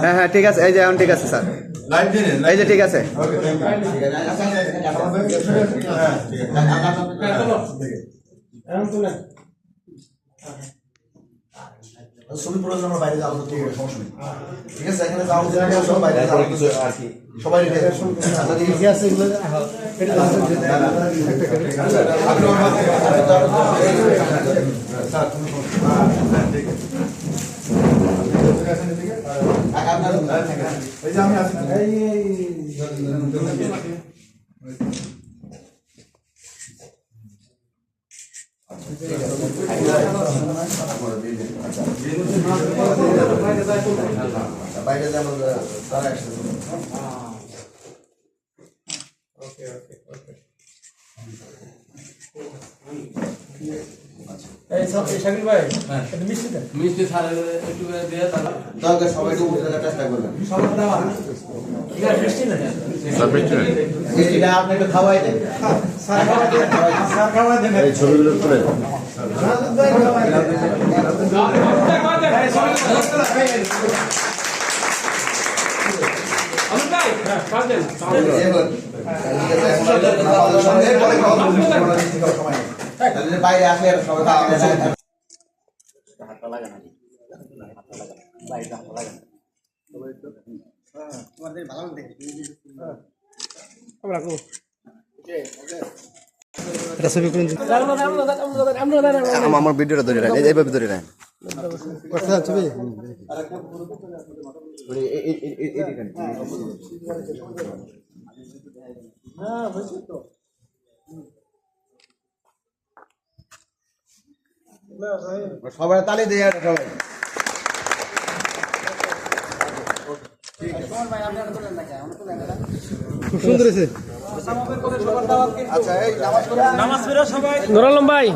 হ্যাঁ হ্যাঁ ঠিক আছে, এই যে এখন ঠিক আছে স্যার, এই যে ঠিক আছে। ছবি প্রয়োজন আমরা বাইরে যাবো, ঠিক আছে, সমস্যা নেই। ঠিক আছে, এখানে যাওয়া সব বাইরে যাবো আর কি, সবাই ঠিক আছে। বাইরে যেমন তারা একসাথে শাকিল ভাই মিষ্টি ছাড়া একটু দিয়ে দরকার সবাইকে উঠে চেষ্টা করবেন। মিষ্টিটা আপনি একটু খাওয়াই দেন, এই ছবিগুলো তুলে বাইরে আসলে সবাই আমার ভিডিওটা ধরে রাখেন, এইভাবে ধরে রাখেন। সবাই তালি দিয়ে সবাই। খুব সুন্দর হয়েছে। আচ্ছা, এই নামাজ পড়ো সবাই। নুরালম ভাই,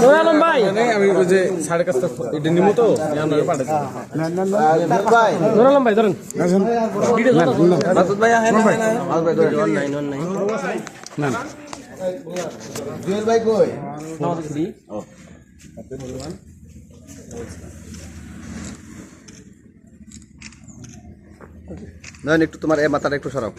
নুরালম ভাই, আমি ওই যে 5:30 এটা নিমু তো আপনারা পাঠাচ্ছি। ভাই নুরালম ভাই ধরেন ভিডিও মাসুদ ভাই আহেন না মাসুদ ভাই ধরে না জুয়েল ভাই কই? নয়ন একটু তোমার এই মাথাটা একটু সরাও।